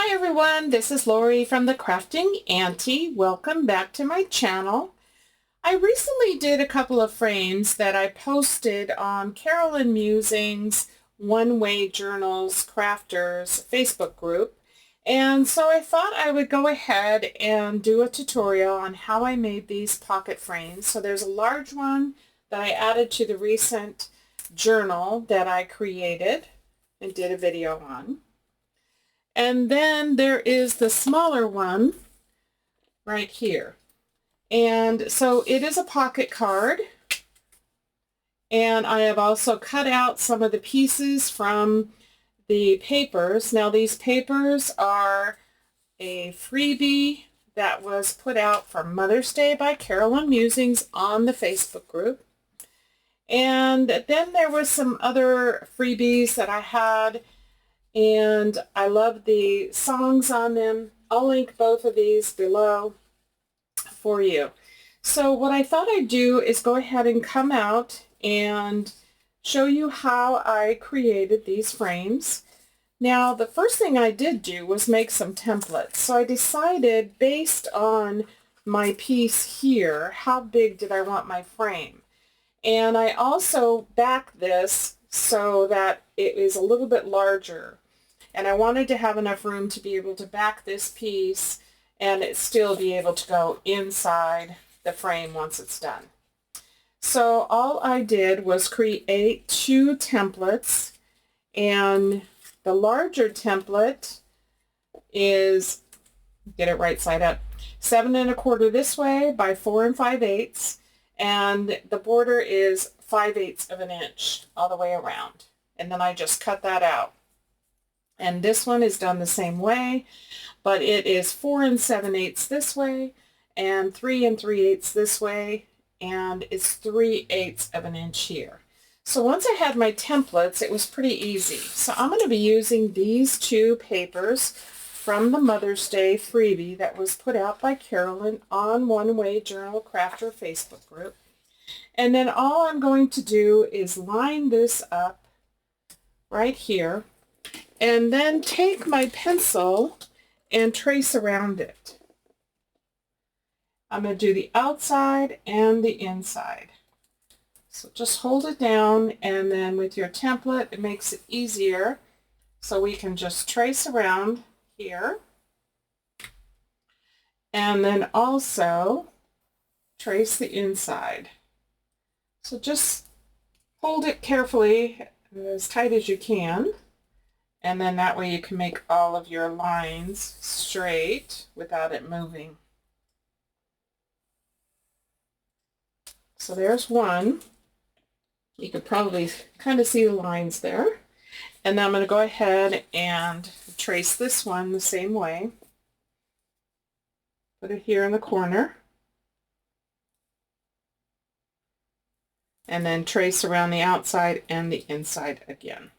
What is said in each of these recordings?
Hi everyone, this is Lori from the Crafting Auntie. Welcome back to my channel. I recently did a couple of frames that I posted on Carolyn Musing's One Way Journals Crafters Facebook group. And so I thought I would go ahead and do a tutorial on how I made these pocket frames. So there's a large one that I added to the recent journal that I created and did a video on. And then there is the smaller one right here. And so it is a pocket card. And I have also cut out some of the pieces from the papers. Now these papers are a freebie that was put out for Mother's Day by Carolyn Musings on the Facebook group. And then there was some other freebies that I had, and I love the songs on them. I'll link both of these below for you. So what I thought I'd do is go ahead and come out and show you how I created these frames. Now the first thing I did do was make some templates. So I decided, based on my piece here, how big did I want my frame. And I also backed this so that it is a little bit larger. And I wanted to have enough room to be able to back this piece and it still be able to go inside the frame once it's done. So all I did was create two templates, and the larger template is, get it right side up, 7 1/4 this way by 4 5/8, and the border is 5/8 of an inch all the way around. And then I just cut that out. And this one is done the same way, but it is 4 7/8 this way and 3 3/8 this way, and it's 3/8 of an inch here. So once I had my templates, it was pretty easy. So I'm going to be using these two papers from the Mother's Day freebie that was put out by Carolyn on One Way Journal Crafter Facebook group. And then all I'm going to do is line this up right here, and then take my pencil and trace around it. I'm going to do the outside and the inside. So just hold it down, and then with your template it makes it easier. So we can just trace around here, and then also trace the inside. So just hold it carefully, as tight as you can. And then that way you can make all of your lines straight without it moving. So there's one. You can probably kind of see the lines there. And then I'm going to go ahead and trace this one the same way. Put it here in the corner. And then trace around the outside and the inside again.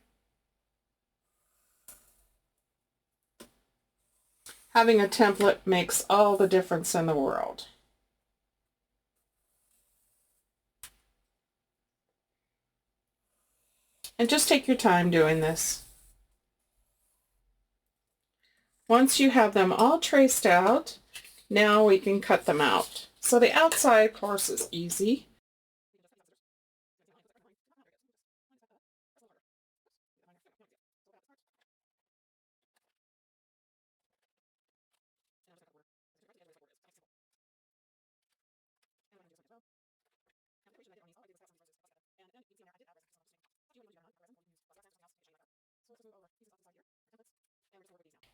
Having a template makes all the difference in the world. And just take your time doing this. Once you have them all traced out, now we can cut them out. So the outside, of course, is easy.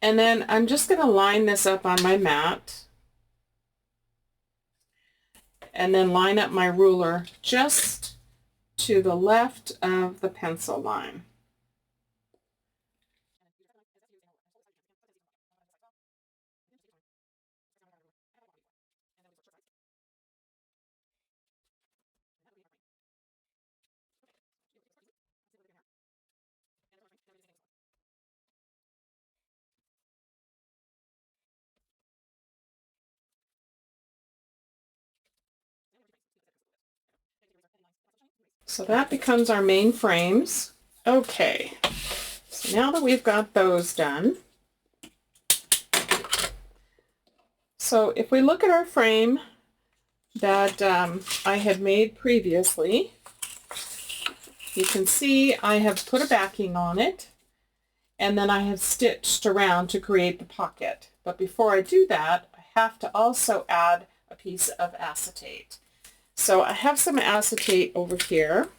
And then I'm just going to line this up on my mat and then line up my ruler just to the left of the pencil line. So that becomes our main frames. Okay, so now that we've got those done, So if we look at our frame that I had made previously, you can see I have put a backing on it, and then I have stitched around to create the pocket. But before I do that, I have to also add a piece of acetate. So I have some acetate over here.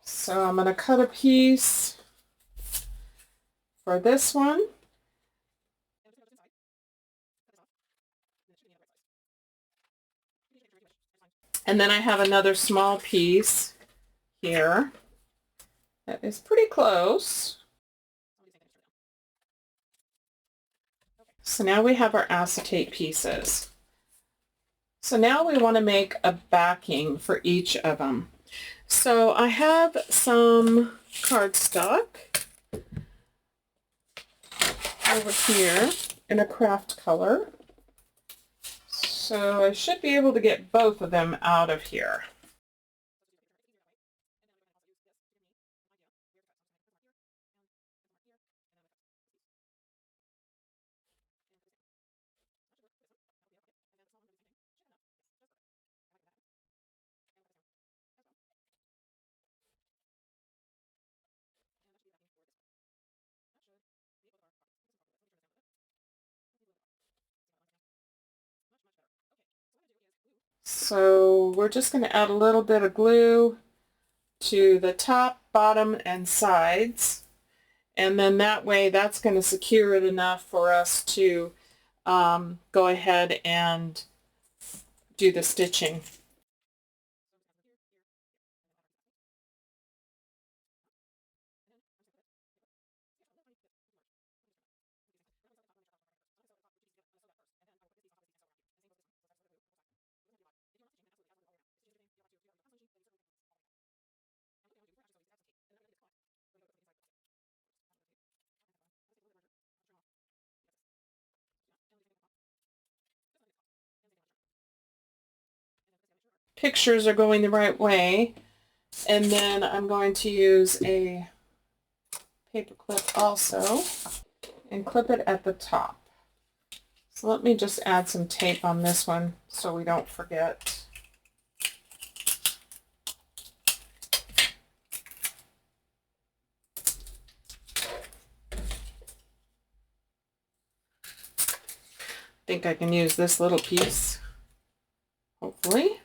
So I'm going to cut a piece for this one. And then I have another small piece here that is pretty close. So now we have our acetate pieces. So now we want to make a backing for each of them. So I have some cardstock over here in a craft color. So I should be able to get both of them out of here. So we're just going to add a little bit of glue to the top, bottom, and sides. And then that way that's going to secure it enough for us to go ahead and do the stitching. Pictures are going the right way, and then I'm going to use a paper clip also and clip it at the top. So let me just add some tape on this one so we don't forget. I think I can use this little piece, hopefully,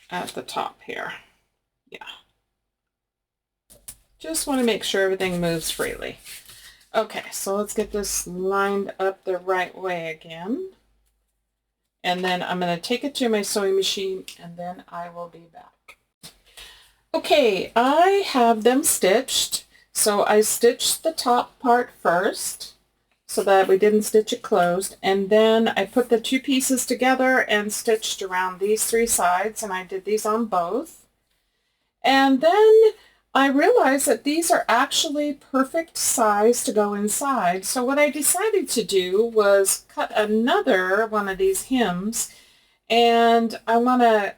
at the top here. Yeah. Just want to make sure everything moves freely. Okay, so let's get this lined up the right way again. And then I'm going to take it to my sewing machine, and then I will be back. Okay, I have them stitched. So I stitched the top part first so that we didn't stitch it closed, and then I put the two pieces together and stitched around these three sides, and I did these on both. And then I realized that these are actually perfect size to go inside. So what I decided to do was cut another one of these hems, and I want to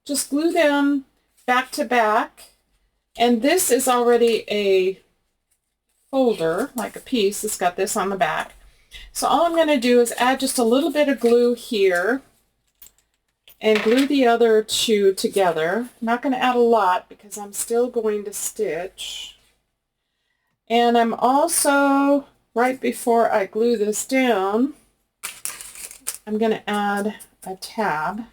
just glue them back to back. And this is already a folder, like a piece. It's got this on the back. So all I'm going to do is add just a little bit of glue here and glue the other two together. I'm not going to add a lot because I'm still going to stitch. And I'm also, right before I glue this down, I'm going to add a tab.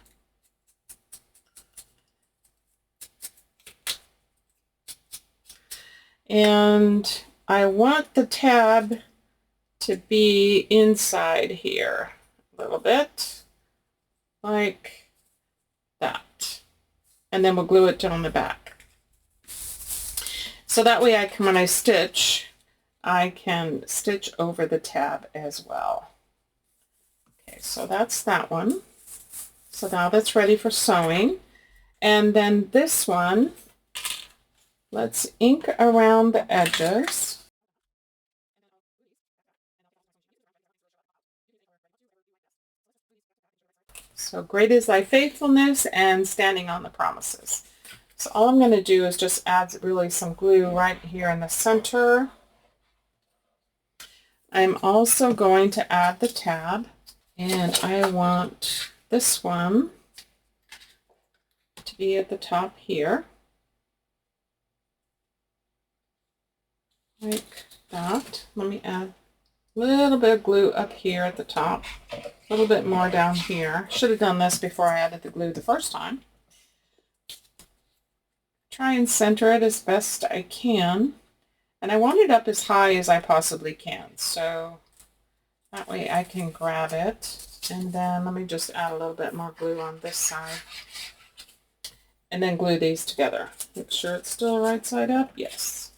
And I want the tab to be inside here a little bit, like that. And then we'll glue it down the back. So that way I can, when I stitch, I can stitch over the tab as well. Okay, so that's that one. So now that's ready for sewing. And then this one, let's ink around the edges. So great is thy faithfulness and standing on the promises. So all I'm going to do is just add really some glue right here in the center. I'm also going to add the tab, and I want this one to be at the top here, like that. Let me add a little bit of glue up here at the top, a little bit more down here. Should have done this before I added the glue the first time. Try and center it as best I can, and I want it up as high as I possibly can, so that way I can grab it. And then let me just add a little bit more glue on this side, and then glue these together. Make sure it's still right side up. Yes.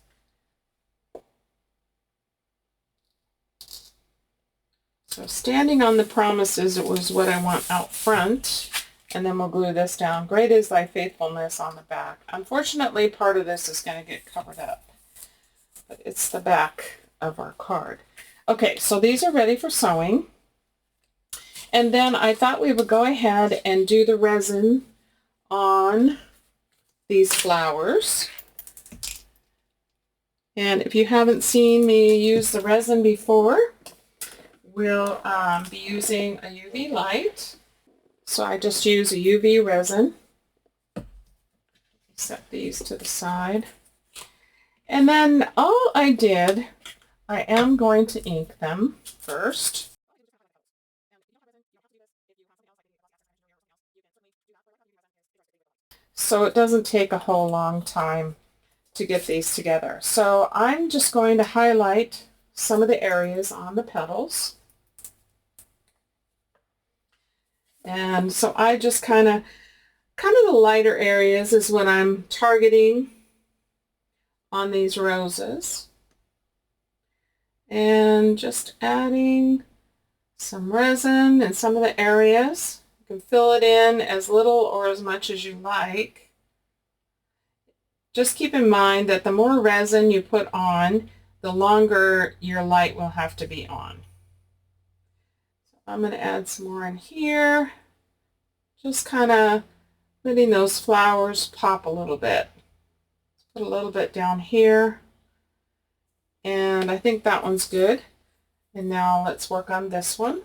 So standing on the promises, it was what I want out front, and then we'll glue this down. Great is thy faithfulness on the back. Unfortunately, part of this is going to get covered up, but it's the back of our card. Okay, so these are ready for sewing. And then I thought we would go ahead and do the resin on these flowers. And if you haven't seen me use the resin before, we'll be using a UV light. So I just use a UV resin. Set these to the side. And then all I did, I am going to ink them first. So it doesn't take a whole long time to get these together. So I'm just going to highlight some of the areas on the petals. And so I just kind of the lighter areas is what I'm targeting on these roses. And just adding some resin in some of the areas. You can fill it in as little or as much as you like. Just keep in mind that the more resin you put on, the longer your light will have to be on. So I'm going to add some more in here. Just kind of letting those flowers pop a little bit. Let's put a little bit down here. And I think that one's good. And now let's work on this one.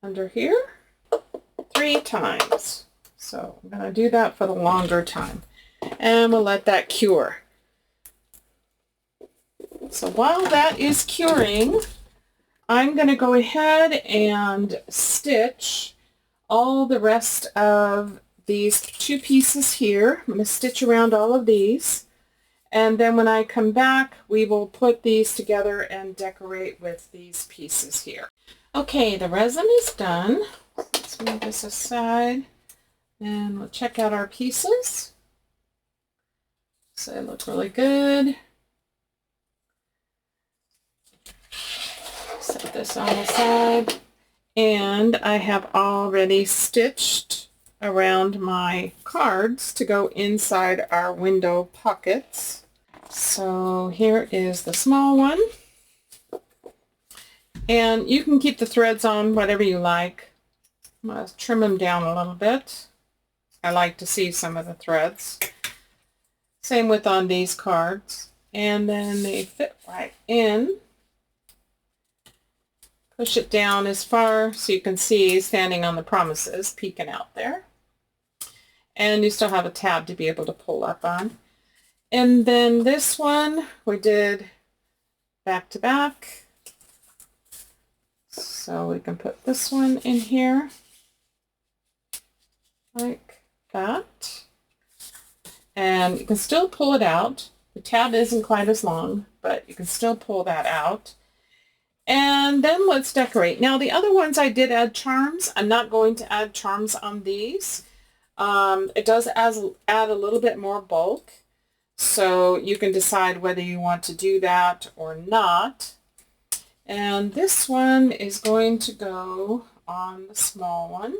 Under here 3 times. So I'm going to do that for the longer time. And we'll let that cure. So while that is curing, I'm going to go ahead and stitch all the rest of these 2 pieces here. I'm going to stitch around all of these. And then when I come back, we will put these together and decorate with these pieces here. Okay, the resin is done. Let's move this aside and we'll check out our pieces. So they look really good. Set this on the side. And I have already stitched around my cards to go inside our window pockets. So here is the small one. And you can keep the threads on whatever you like. I'm going to trim them down a little bit. I like to see some of the threads. Same with on these cards. And then they fit right in. Push it down as far so you can see standing on the promises peeking out there. And you still have a tab to be able to pull up on. And then this one we did back to back. So we can put this one in here like that. And you can still pull it out. The tab isn't quite as long, but you can still pull that out. And then let's decorate. Now the other ones I did add charms. I'm not going to add charms on these. It does add a little bit more bulk. So you can decide whether you want to do that or not. And this one is going to go on the small one.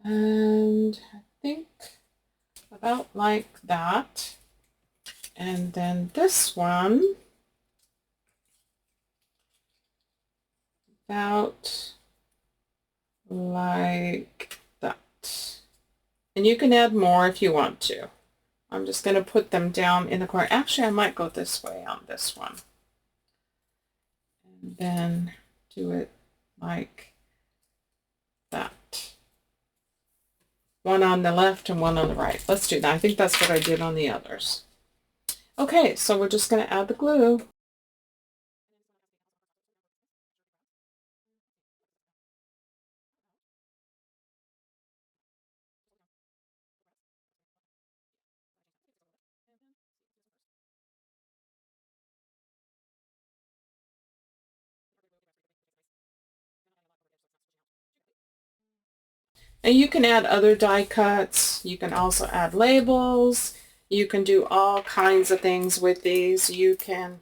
And about like that. And then this one about like that. And you can add more if you want to. I'm just going to put them down in the corner. Actually, I might go this way on this one. And then do it like that. One on the left and one on the right. Let's do that. I think that's what I did on the others. Okay, so we're just going to add the glue. And you can add other die cuts. You can also add labels. You can do all kinds of things with these. You can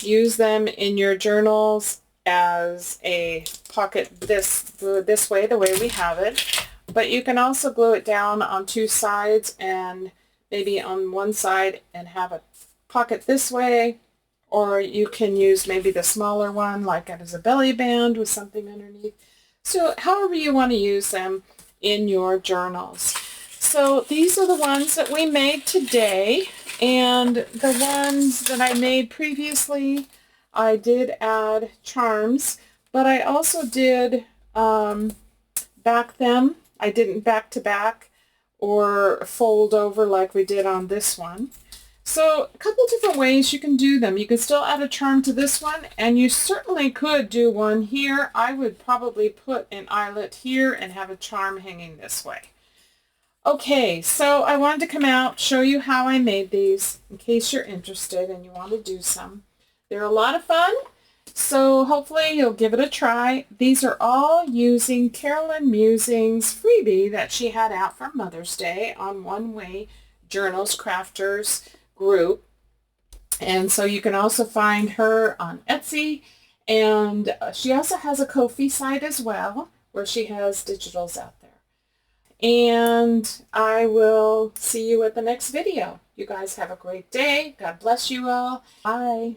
use them in your journals as a pocket this way, the way we have it. But you can also glue it down on two sides and maybe on one side and have a pocket this way. Or you can use maybe the smaller one like it as a belly band with something underneath. So however you want to use them in your journals. So these are the ones that we made today, and the ones that I made previously, I did add charms, but I also did back them. I didn't back to back or fold over like we did on this one. So a couple different ways you can do them. You can still add a charm to this one, and you certainly could do one here. I would probably put an eyelet here and have a charm hanging this way. Okay, so I wanted to come out, show you how I made these in case you're interested and you want to do some. They're a lot of fun, so hopefully you'll give it a try. These are all using Carolyn Musing's freebie that she had out for Mother's Day on One Way Journals Crafters group. And so you can also find her on Etsy, and she also has a Ko-fi site as well where she has digitals out there. And I will see you at the next video. You guys have a great day. God bless you all. Bye.